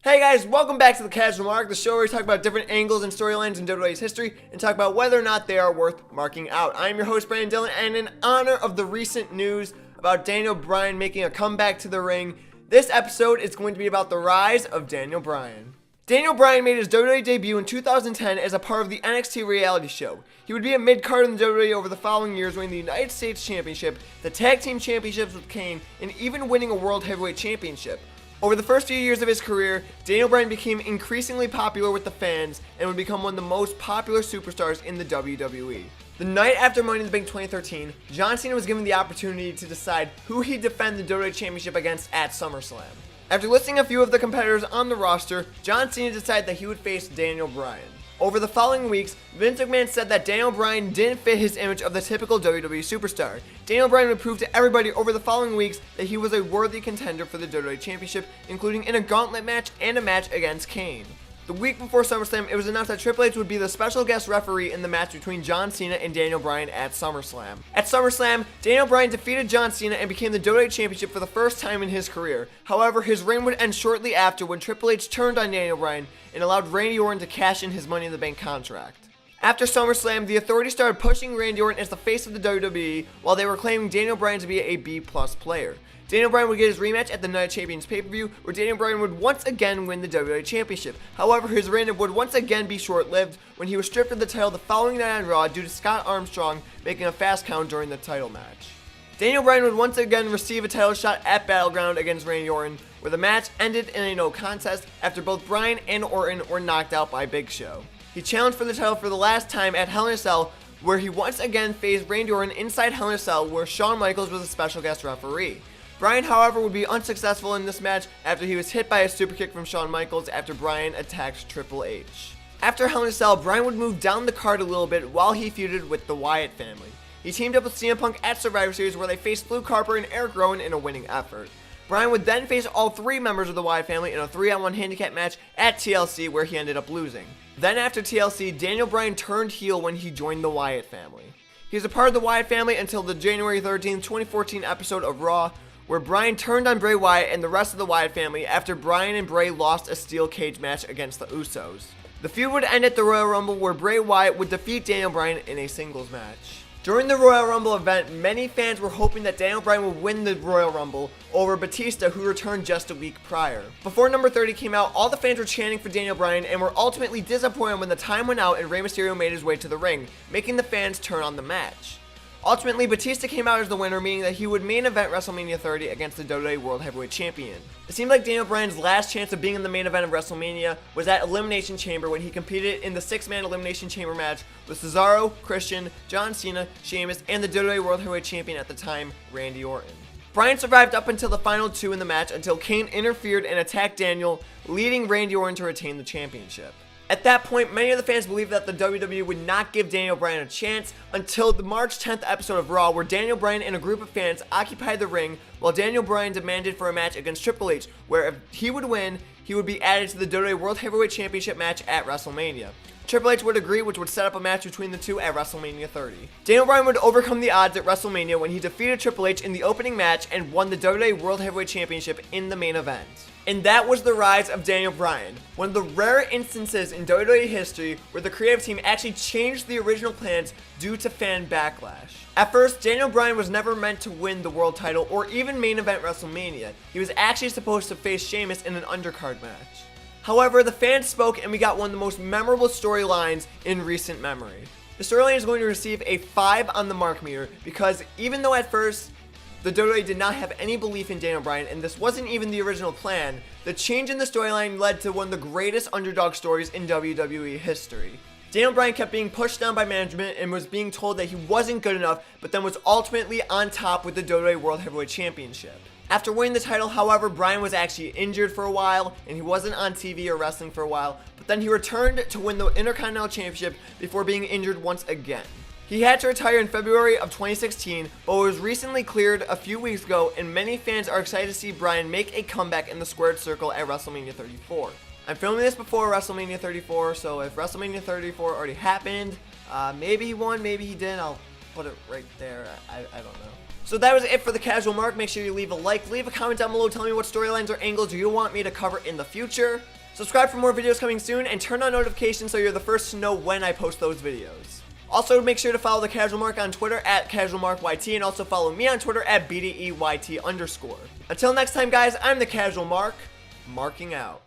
Hey guys, welcome back to the Casual Mark, the show where we talk about different angles and storylines in WWE's history and talk about whether or not they are worth marking out. I am your host, Bryan Dillon, and in honor of the recent news about Daniel Bryan making a comeback to the ring, this episode is going to be about the rise of Daniel Bryan. Daniel Bryan made his WWE debut in 2010 as a part of the NXT reality show. He would be a mid-card in the WWE over the following years, winning the United States Championship, the Tag Team Championships with Kane, and even winning a World Heavyweight Championship. Over the first few years of his career, Daniel Bryan became increasingly popular with the fans and would become one of the most popular superstars in the WWE. The night after Money in the Bank 2013, John Cena was given the opportunity to decide who he'd defend the WWE Championship against at SummerSlam. After listing a few of the competitors on the roster, John Cena decided that he would face Daniel Bryan. Over the following weeks, Vince McMahon said that Daniel Bryan didn't fit his image of the typical WWE superstar. Daniel Bryan would prove to everybody over the following weeks that he was a worthy contender for the WWE Championship, including in a gauntlet match and a match against Kane. The week before SummerSlam, it was announced that Triple H would be the special guest referee in the match between John Cena and Daniel Bryan at SummerSlam. At SummerSlam, Daniel Bryan defeated John Cena and became the WWE Championship for the first time in his career. However, his reign would end shortly after when Triple H turned on Daniel Bryan and allowed Randy Orton to cash in his Money in the Bank contract. After SummerSlam, the Authority started pushing Randy Orton as the face of the WWE while they were claiming Daniel Bryan to be a B+ player. Daniel Bryan would get his rematch at the Night of Champions pay-per-view, where Daniel Bryan would once again win the WWE Championship. However, his reign would once again be short-lived when he was stripped of the title the following night on Raw due to Scott Armstrong making a fast count during the title match. Daniel Bryan would once again receive a title shot at Battleground against Randy Orton, where the match ended in a no contest after both Bryan and Orton were knocked out by Big Show. He challenged for the title for the last time at Hell in a Cell, where he once again faced Randy Orton inside Hell in a Cell, where Shawn Michaels was a special guest referee. Bryan, however, would be unsuccessful in this match after he was hit by a superkick from Shawn Michaels after Bryan attacked Triple H. After Hell in a Cell, Bryan would move down the card a little bit while he feuded with the Wyatt family. He teamed up with CM Punk at Survivor Series, where they faced Luke Harper and Eric Rowan in a winning effort. Bryan would then face all three members of the Wyatt family in a 3-on-1 handicap match at TLC, where he ended up losing. Then after TLC, Daniel Bryan turned heel when he joined the Wyatt family. He was a part of the Wyatt family until the January 13, 2014 episode of Raw, where Bryan turned on Bray Wyatt and the rest of the Wyatt family after Bryan and Bray lost a steel cage match against the Usos. The feud would end at the Royal Rumble, where Bray Wyatt would defeat Daniel Bryan in a singles match. During the Royal Rumble event, many fans were hoping that Daniel Bryan would win the Royal Rumble over Batista, who returned just a week prior. Before number 30 came out, all the fans were chanting for Daniel Bryan and were ultimately disappointed when the time went out and Rey Mysterio made his way to the ring, making the fans turn on the match. Ultimately, Batista came out as the winner, meaning that he would main event WrestleMania 30 against the WWE World Heavyweight Champion. It seemed like Daniel Bryan's last chance of being in the main event of WrestleMania was at Elimination Chamber when he competed in the 6-man Elimination Chamber match with Cesaro, Christian, John Cena, Sheamus, and the WWE World Heavyweight Champion at the time, Randy Orton. Bryan survived up until the final two in the match until Kane interfered and attacked Daniel, leading Randy Orton to retain the championship. At that point, many of the fans believed that the WWE would not give Daniel Bryan a chance until the March 10th episode of Raw, where Daniel Bryan and a group of fans occupied the ring while Daniel Bryan demanded for a match against Triple H, where if he would win, he would be added to the WWE World Heavyweight Championship match at WrestleMania. Triple H would agree, which would set up a match between the two at WrestleMania 30. Daniel Bryan would overcome the odds at WrestleMania when he defeated Triple H in the opening match and won the WWE World Heavyweight Championship in the main event. And that was the rise of Daniel Bryan, one of the rare instances in WWE history where the creative team actually changed the original plans due to fan backlash. At first, Daniel Bryan was never meant to win the world title or even main event WrestleMania. He was actually supposed to face Sheamus in an undercard match. However, the fans spoke and we got one of the most memorable storylines in recent memory. The storyline is going to receive a 5 on the mark meter because even though at first the WWE did not have any belief in Daniel Bryan, and this wasn't even the original plan, the change in the storyline led to one of the greatest underdog stories in WWE history. Daniel Bryan kept being pushed down by management and was being told that he wasn't good enough, but then was ultimately on top with the WWE World Heavyweight Championship. After winning the title, however, Bryan was actually injured for a while, and he wasn't on TV or wrestling for a while, but then he returned to win the Intercontinental Championship before being injured once again. He had to retire in February of 2016, but was recently cleared a few weeks ago, and many fans are excited to see Bryan make a comeback in the squared circle at WrestleMania 34. I'm filming this before WrestleMania 34, so if WrestleMania 34 already happened, maybe he won, maybe he didn't, I'll put it right there, I don't know. So that was it for the Casual Mark. Make sure you leave a like, leave a comment down below telling me what storylines or angles you want me to cover in the future. Subscribe for more videos coming soon, and turn on notifications so you're the first to know when I post those videos. Also, make sure to follow the Casual Mark on Twitter at CasualMarkYT, and also follow me on Twitter at BDEYT_. Until next time, guys, I'm the Casual Mark, marking out.